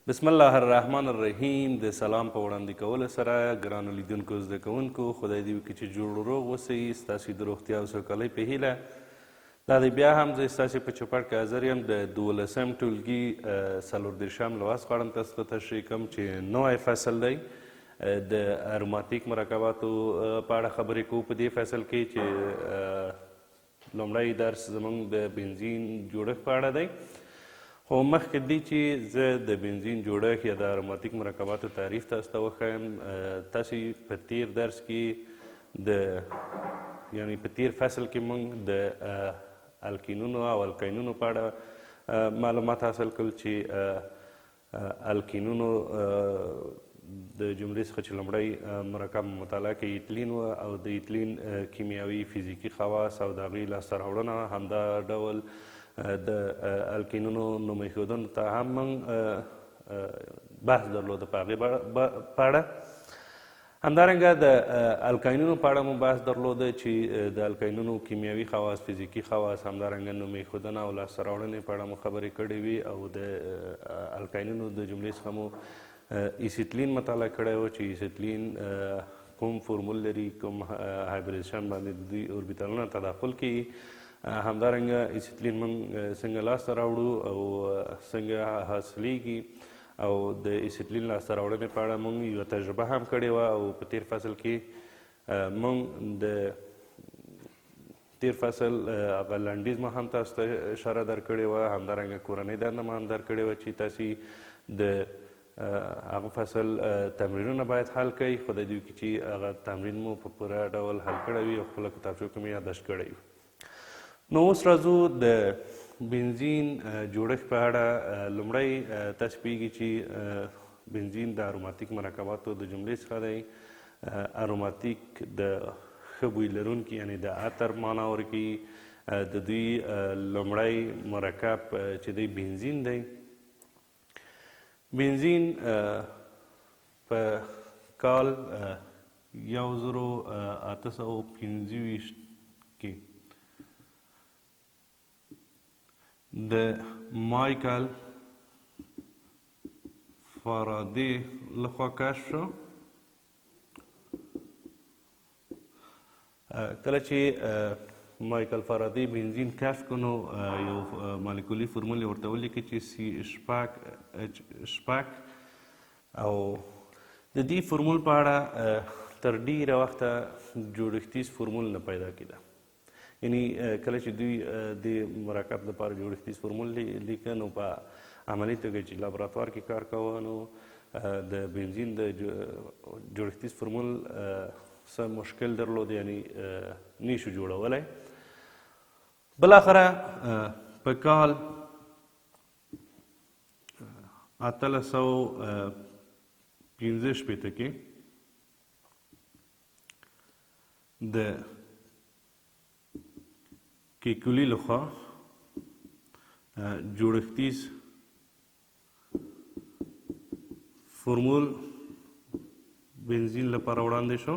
بسم الله الرحمن الرحیم. د سلام په وړاندې کولو سره ګرانو لیدونکو زده کوونکو خدای دې وکړي چې جوړ روغ اوسئ. ستاسو د روغتیا او سوکالۍ په هیله دا دی بیا هم زه ستاسو په چوپړ کې حاضر یم. د 12 ټولګي 14 لوست غواړم تاسو ته تشریح کړم چې نوی فصل دی د اروماتیک مرکباتو په اړه خبرې کوو. په دې فصل کې چې لومړی درس زموږ د بنزین جوړښت په اړه دی. خو مخکې دی چې زه د بنزین جوړښت یا د اروماتیک مرکباتو تعریف تاسو ته وښیم. تاسو په تیر درس کې یعنی په تیر فصل کې موږ د الکینونو او الکینونو په اړه معلومات حاصل کړل چې الکینونو د جملې څخه چې لومړی مرکب مطالعه کوي ایتلین و او د ایتلین کیمیاوي فزیکي خواص او د هغوی لاسته راوړنه، همدا ډول د الکینونو نوم ایښودنو ته هم موږ بحث درلوده په هغې په اړه. همدارنګه د الکینونو په اړه مو بحث درلوده چې د الکینونو کیمیاوي خواص، فزیکي خواص، همدارنګه نوم ایښودنه او لاسته راوړنې په اړه مو خبرې کړې وي او د الکینونو د جملې څخه مو ایسیټلین مطالعه کړی و چې ایسیټلین کوم فورمول لري، کوم هایبریدیشن باندې د دوی اوربیتالونه تداخل کوي. همدارنګه ایسیټلین موږ څنګه لاسته راوړو او څنګه حاصلیږي او د ایسیټلین لاسته راوړنې په اړه موږ یوه تجربه هم کړې وه او په تیر فصل کې موږ د تیر فصل هغه لنډیز ما هم تاسو ته اشاره درکړې وه. همدارنګه کورنۍ دنده ما هم درکړې وه چې تاسې د هغه فصل تمرینونه باید حل کړئ. خدای دې وکړي چې هغه تمرین مو په پوره ډول حل کړی وي او خپله کتابچو کې مو یادداشت کړی وي. نو اوس راځو د بنزین جوړښت په اړه. لومړی تاسو پوهیږئ چې بنزین د اروماتیک مرکباتو د جملې څخه دی. اروماتیک د ښه بوی لرونکي یعنی د عطر معنا ورکوي. د دوی لومړی مرکب چې دی بنزین دی. بنزین په کال 1825 کې د مایکل فارادی لخوا کشف شو. کله چې مایکل فارادی بنزین کشف کړ نو یو مالیکولي فورمول یې ورته ولیکي چې C(H)، او د دې فورمول په اړه تر ډیره وخته جوړښتیز فورمول نه پیدا کېده. یعنی کله چې دوی د مرکب لپاره جوړښتیز فورمول لیکه نو په عملي توګه چې لابراتوار کې کار کوه نو د بنزین د جوړښتیز فورمول څه مشکل درلود، یعنی نیشو جوړولی. بالاخره په کال 1865 کې د کیکولي لخوا جوړښتیز فورمول بنزین لپاره وړاندې شو.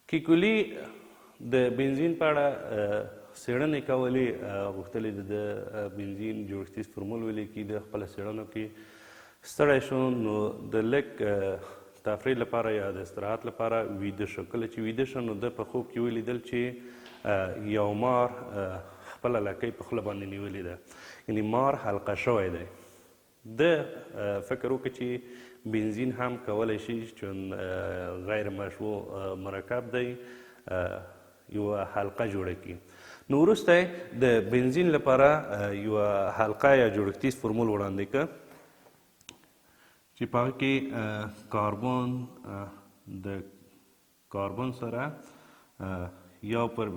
کیکولي د بنزین په اړه څېړنې کولې، غوښتل یې د بنزین جوړښتیز فورمول ولیکي. د خپله څېړنو کې ستړی شو نو د لږ تفریح لپاره یا د استراحت لپاره ویده شو. کله چې ویده شو نو ده په خوب کې ولیدل چې یو مار خپله لکۍ په خوله باندې نیولې ده، یعنی مار حلقه شوی دی. ده فکر وکړ چې بنزین هم کولی شي چون غیر مشبوع مرکب دی یوه حلقه جوړه کړي. نو وروسته د بنزین لپاره یوه حلقه یا جوړښتیز فورمول وړاندې کړ چې په هغه کې کاربن د کاربن سره یو پر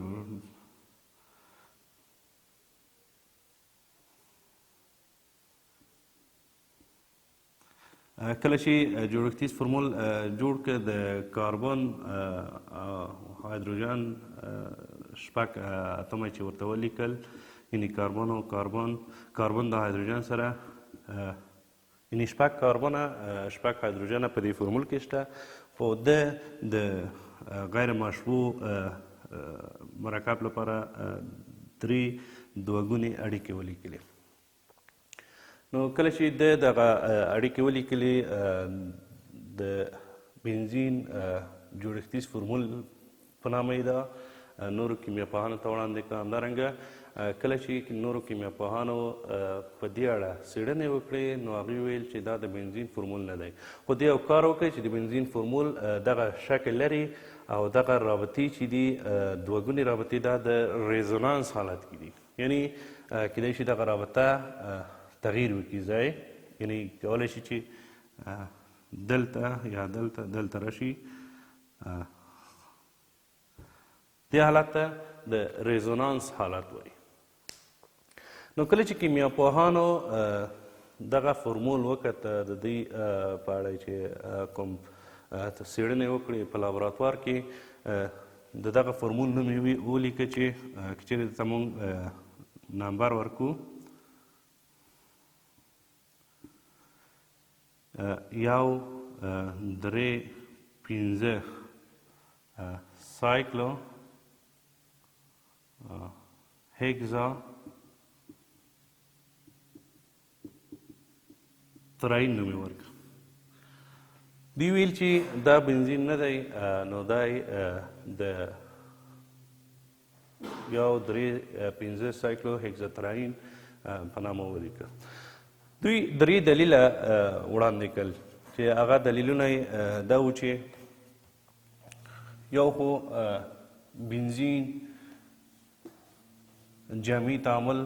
کله چې جوړښتیز فورمول جوړ کړ د کاربن هایدروجن شپږ اتمه چې ورته ولیکل، یعنی کاربن او کاربن د هایدروجن سره یعنی شپږ کاربونه شپږ هایدروجنه په دې فورمول کې شته، خو د غیر مشبوع مرکب لپاره درې دوهګونې اړیکې ولیکلې. نو کله چې د دغه اړیکې ولیکلې د بنزین جوړښتیز فورمول په نامه یې ده نورو کیمیاپوهانو ته وړاندې کړه. همدارنګه کله چې نورو کیمیاپوهانو په دې اړه څېړنې وکړې نو هغوی ویل چې دا د بنزین فورمول نه دی، خو دوی یو کار وکړی چې د بنزین فورمول دغه شکل لري او دغه رابطې چې دي دوهګونې رابطې دا د ریزونانس حالت کې دي، یعنی کیدای شي دغه رابطه تغییر وکړي ځای، یعنی کولی شي چې دلته یا دلته راشي. دې حالت ته د ریزونانس حالت وایي. نو کله چې کیمیاپوهانو دغه فورمول وکته د دوی په اړه چې کوم څېړنې وکړې په لابراتوار کې د دغه فورمول نوم یې ولیکه چې که چېرې درته موږ نمبر ورکړو 1.3.5 سایکلو هیگزا تراین نوم یې ورکړه. دوی ویل چې دا بنزین نه دی، نو دا د 1.3.5 سایکلو هیگزا تراین په نامه ولیکه. دوی درې دلیله وړاندې کړل چې هغه دلیلونه یې دا و چې یو خو بنزین جمعي تعامل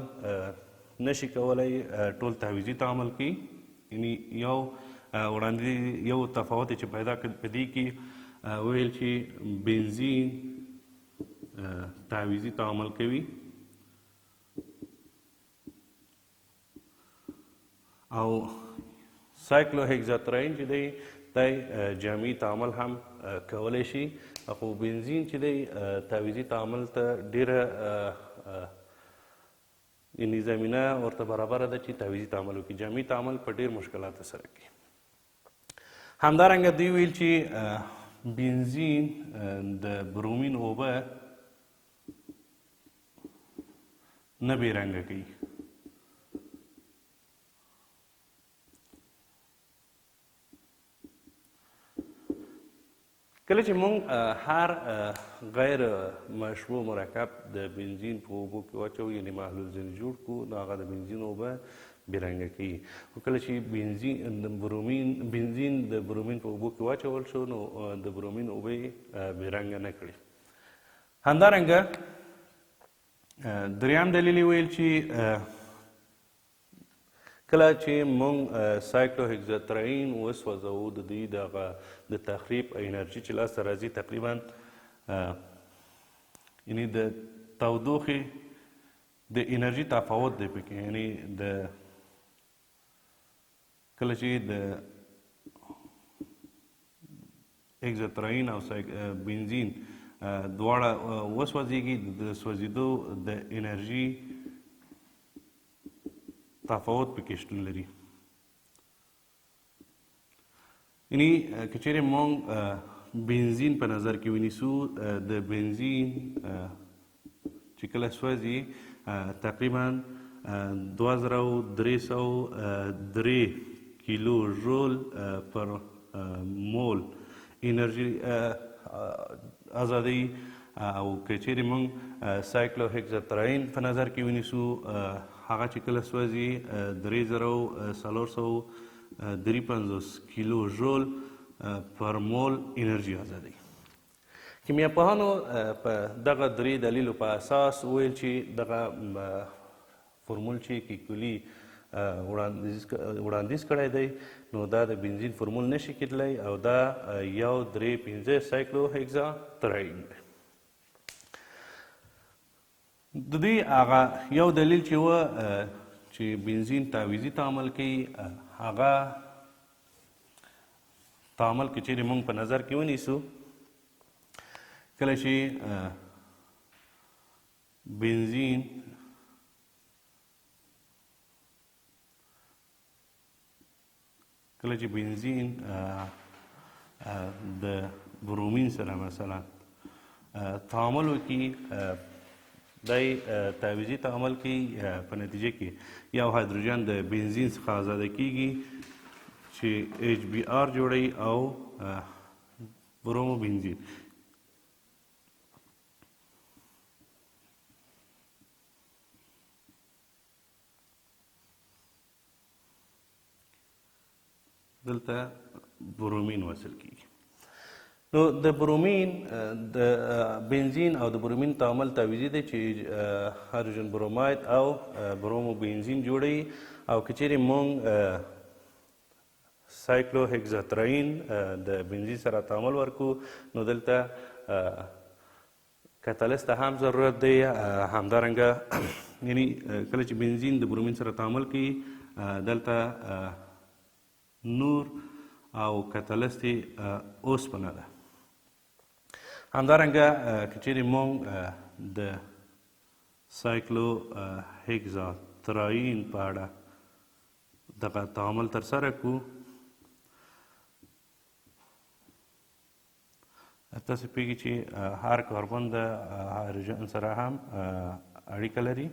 نشي کولی ټول تعویضي تعامل کوي، یعنی یو وړاندې یو تفاوت چې پیدا کړ په دې کې ویل چې بنزین تعویضي تعامل کوي او سایکلو هیگزاتراین چې دی دی جمعي تعامل هم کولی شي، خو بنزین چې دی تعویضي تعامل ته ډیره یعنې زمینه ورته برابره ده چې تعویضي تعامل وکړي، جمعي تعامل په ډېر مشکلاتو سره کوي. همدارنګه دوی ویل چې بنزین د برومین اوبه نه بې رنګه کوي. کله چې موږ هر غیر مشبوع مرکب د بنزین په اوبو کې واچوو، یعنې محلول ځینې جوړ کړو، نو هغه د بنزین اوبه بې رنګه کوي. خو کله چې بنزین د برومین په اوبو کې واچول شو نو د برومین اوبه یې بې رنګه نه کړي. همدارنګه دریم دلیل یې ویل چې کله چې موږ سایکلو هیگزاتراین وسوځوو د دوی دغه د تخریب انرژي چې لاسته راځي تقریبا یعنې د تودوخې د انرژي تفاوت دی پکې، یعنې د کله چې د هیگزاتراین او بنزین دواړه وسوځېږي د سوځېدو د انرژي تفاوت پکې شتون لري. یعنې که چیرې موږ بنزین په نظر کې ونیسو، د بنزین چې کله سوځي تقریبا 2303 کیلو ژول پر مول انرژي ازادوي، او که چیرې موږ سایکلو هیگزاتراین په نظر کې ونیسو هغه چې کله سوځي 3453 کیلو ژول پر مول انرژي ازادوي. کیمیاپوهانو په دغه درې دلیلو په اساس ویل چې دغه فورمول چې کیکولي وړاندیز کړی دی نو دا د بنزین فورمول نشي کېدلی او دا 1.3.5 سایکلو هیگزاتراین دی. د دوی هغه یو دلیل چې و چې بنزین تعویضي تعامل کوي، هغه تعامل که چیرې موږ په نظر کې ونیسو، کله چې بنزین د برومین سره مثلا تعامل وکړي دی تعویضي تعامل کوي په نتیجه کې یو هایدروجن د بنزین څخه ازاده کیږي چې HBr جوړوي او برومو بنزین. دلته برومین وصل کیږي. نو د برومین د بنزین او د برومین تعامل تعویضي دی چې هایدروجن بروماید او برومو بنزین جوړوي او که چیرې موږ سایکلو هکزاتراین د بنزین سره تعامل ورکو نو دلته کتالست ته هم ضرورت دی. همدارنګه یعنی کله چې بنزین د برومین سره تعامل کوي دلته نور او کتالست اوسپنه ده. همدارنګه که چیرې موږ د سایکلو هکزاتراین په اړه دغه تعامل ترسره کړو تاسو پوهیږئ چې هر کاربن د هایدروجن سره هم اړیکه لري.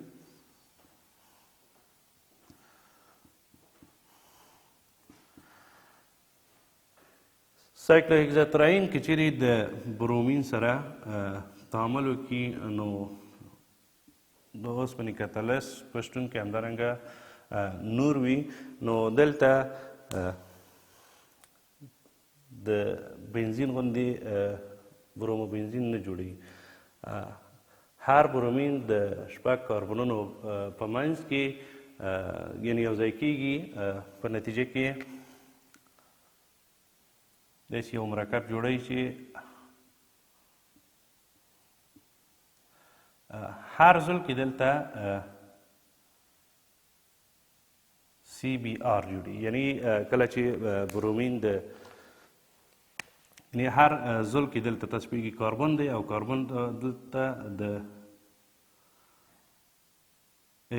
سایکلوهکزاتراین که چیرې د برومین سره تعامل وکړي نو د اوسپنې کتالست په شتون کې همدارنګه نور وي نو دلته د بنزین غوندې برومو بنزین نه جوړوي. هر برومین د 6 کاربنونو په منځ کې یعنې یو ځای کېږي په نتیجه کې داسې یو مرکب جوړوي چې هر ځل کې دلته CBr جوړي. یعنی کله چې برومین د یعنی هر ځل کې دلته تاسو پوهیږئ کاربن دی او کاربن دلته د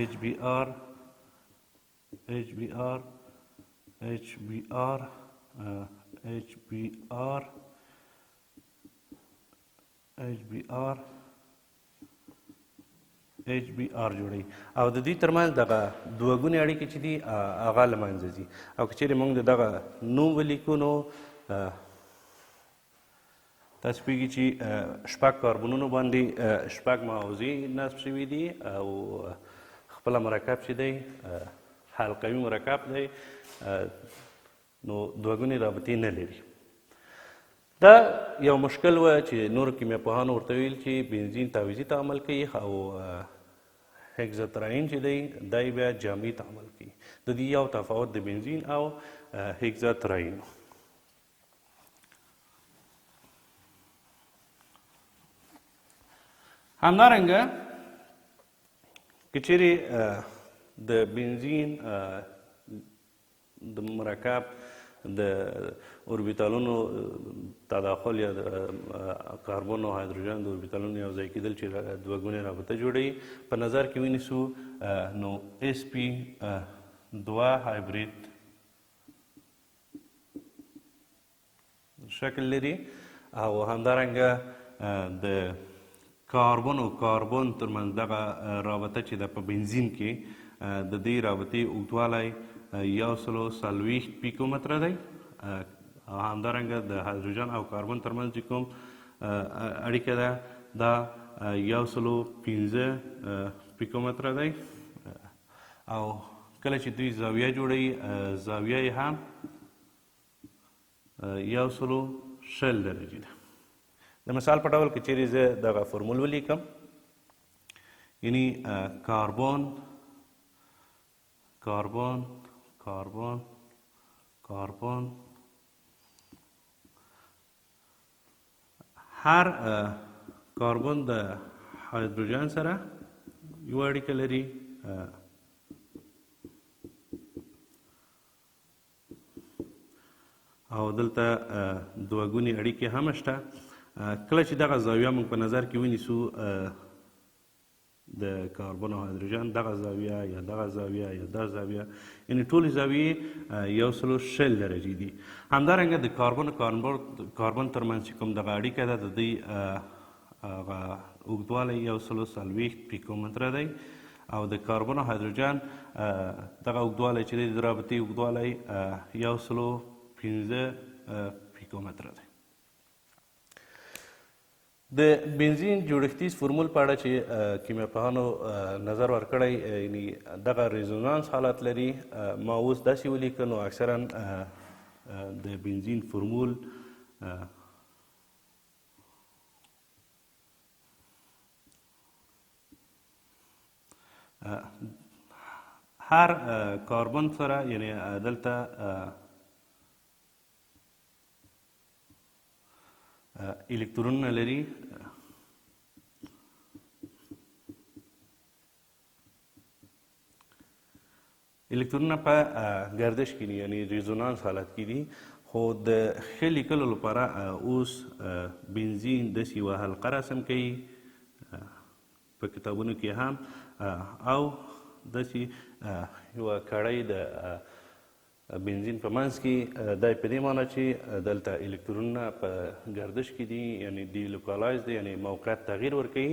HBr جوړوي او د دې ترمنځ دغه دوه ګونې اړیکې چې دي هغه له منځه ځي. او که چیرې موږ د دغه نوم ولیکو نو تاسو پوهیږئ چې 6 کاربنونو باندې 6 موازي نصب شوي دي او خپله مرکب چې دی حلقوي مرکب دی نو دوه ګونې رابطې نه لري. دا یو مشکل و چې نورو کیمیاپوهانو ورته ویل چې بنزین تعویضي تعامل کوي او هکزاتراین چې دی دی بیا جامعي تعامل کوي. د دې یو تفاوت د بنزین او هکزاتراین. همدارنګه که چیرې د بنزین د مرکب د اوربیتالونو تداخل یا د کاربن او هایدروجن د اوربیتالونو یو ځای کېدل چې دوه ګونې رابطه جوړوي په نظر کې ونیسو نو sp2 هایبرید شکل لري او همدارنګه د کاربن او کاربن ترمنځ دغه رابطه چې ده په بنزین کې د دې رابطې اوږدوالی 140 پیکومتره دی. همدارنګه د هایدروجن او کاربن ترمنځ چې کوم اړیکه ده دا 115 پیکومتره دی او کله چې دوی زاویه جوړوي زاویه یې هم 160 درجې ده. د مثال په ډول که چیرې زه دغه فرمول ولیکم یعنی کاربن کاربن کاربن کاربن هر کاربن د هایدروجن سره یو اړیکه لري او دلته دوه ګونې اړیکې هم شته. کله چې دغه زاویه موږ په نظر کې ونیسو د کاربن او هایدروجن دغه زاویه یا دغه زاویه یا دا زاویه یعنې ټولې زاویې 160 درجې دي. همدارنګه د کاربن کاربن ترمنځ چې کوم دغه اړیکه ده د دوی هغه اوږدوالی 140 پیکومتره دی او د کاربن او هایدروجن دغه اوږدوالی چې دی د رابطې اوږدوالی 115 پیکومتره دی. د بنزین جوړښتیز فورمول په اړه چې کیمیاپوهانو نظر ورکړی یعنې دغه ریزونانس حالت لري. ما اوس داسې ولیکه نو اکثرا د بنزین فورمول هر کاربن سره یعنې دلته الکترونونه لري. الکترونونه په گردش کې دي یعنې ریزونانس حالت کې دي. خو د ښه لیکلو لپاره اوس بنزین داسې یوه حلقه رسم کوي په کتابونو کې هم او داسې یوه کړۍ د بنزین په منځ کې دا په دې معنی چې دلته الکترونونه په گردش کې دي یعنې دی لوکالایز دی یعنې موقعیت تغییر ورکوي.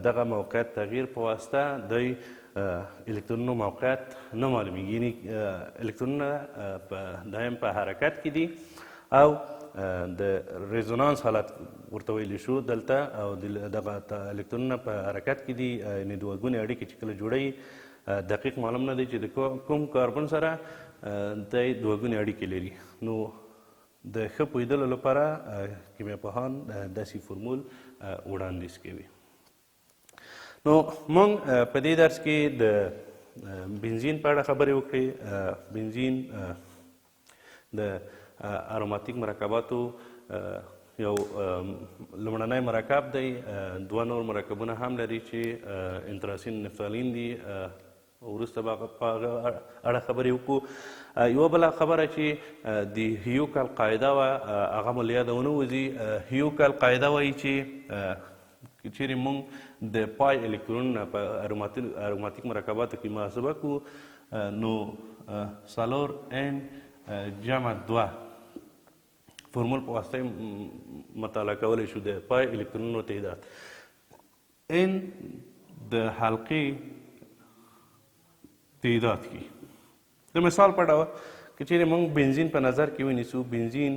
دغه موقعیت تغییر په واسطه دوی الکترونونو موقعیت نه معلومیږي یعنې الکترونونه دایم په حرکت کې دي او د ریزونانس حالت ورته ویلی شو دلته او دغه الکترونونه په حرکت کې دي یعنې دوه ګونې اړیکې چې کله جوړوي دقیق معلوم نه دی چې د کوم کاربن سره دی دوه ګونې اړیکې لري. نو د ښه پوهېدلو لپاره کیمیاپوهان داسې فورمول وړاندیز کوي. نو موږ په دې درس کې د بنزین په اړه خبرې وکړې. بنزین د اروماتیک مرکباتو یو لومړنی مرکب دی. دوه نور مرکبونه هم لري چې انتراسین نفتالین دي. وروسته به په هغه اړه خبرې وکړو. یوه بله خبره چې د هیوکل قاعده وه هغه مو له یاده ونه وځي. هیوکل قاعده وایي چې چیرې موږ د پای الکترونونه په اروماتیک مرکباتو کې محاسبه کړو نو 4n جمع 2 فورمول په واسطه مطالعه کولی شو د پای الکترونونو تعداد. n د حلقې تعداد کې د مثال په ډول که چیرې موږ بنزین په نظر کې ونیسو بنزین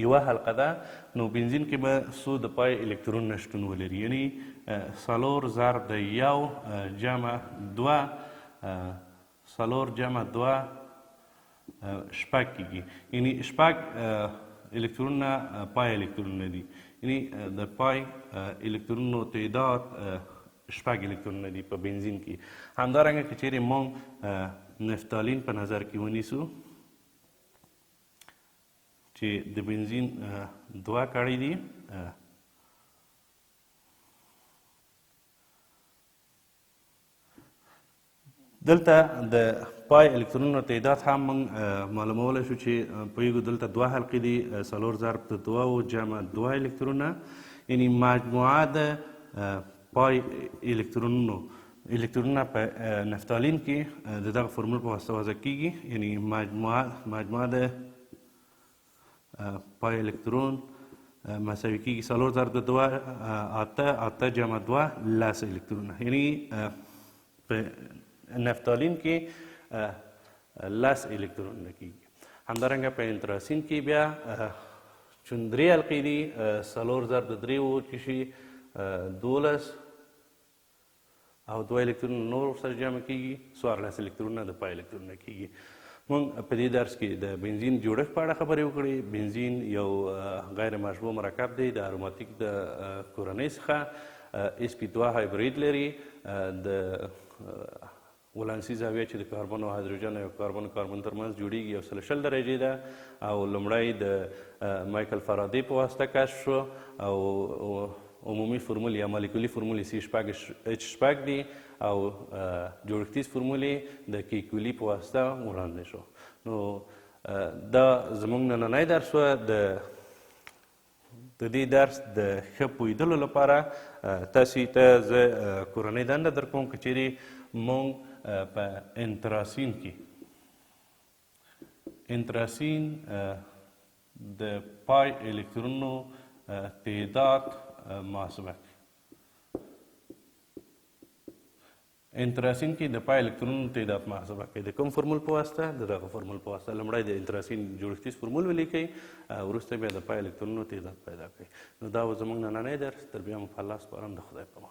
یوه حلقه ده نو بنزین کې به څو د پای الکترونونه شتون ولري یعنې 4 ضرب د 1 جمع 2 4 جمع 2 شپږ کېږي یعنې شپږ الکترونونه پای الکترونونه دي یعنې د پای الکترونونو تعداد شپږ الکترونونه دي په بنزین کې. همدارنګه که چیرې موږ نفتالین په نظر کې ونیسو چې د بنزین 2 کړۍ دي دلته د پای الکترونونو تعداد هم موږ معلومولی شو چې پوهېږو دلته 2 حلقې دي 4 ضرب د 2 جمع 2 الکترونونه یعنې مجموعه د پای الکترونونه په نفتالین کې د دغه فورمول په واسطه وضع کېږي یعنې مجموعه د پای الکترون مساوي کېږي 4 ضرب د 2 8 جمع 2 10 الکترونه یعنې په نفتالین کې 10 الکترونونه کېږي. همدارنګه په انتراسین کې بیا چون 3 حلقې دي 4 ضرب د 3 چې شي 12 او 2 الکترونونه نور ورسره جمع کېږي 14 الکترونونه د پای الکترونونه کېږي. موږ په دې درس کې د بنزین جوړښت په اړه خبرې وکړې. بنزین یو غیر مشبوع مرکب دی د اروماتیک د کورنۍ څخه sp2 هایبرید لري. د ولانسي زاویه چې د کاربن او هایدروجن او کاربن ترمنځ جوړیږي 120 درجې ده او لومړی د مایکل فارادی په واسطه کشف شو او عمومي فورمول یا مالیکولي فورمول یې C(H) دی او جوړښتیز فورمول یې د کیکولي په واسطه وړاندې شو. نو دا زموږ نننی درس و د د دې درس د ښه پوهېدلو لپاره تاسې ته زه کورنۍ دنده در کوم که چیرې مونږ په انتراسین کې انتراسین د پای الکترونو تعداد محاسبه کوي. انتراسین کې د پای الکترونو تعداد محاسبه کوي. د کوم فرمول په واسطه؟ د دغه فرمول په واسطه. لومړی د انتراسین جوړښتیز فرمول ولیکئ، وروسته بیا د پای الکترونو تعداد پیدا کړئ. نو دا و زموږ نننی درس. تر بیا مو په الله سپارم. د خدای په امان.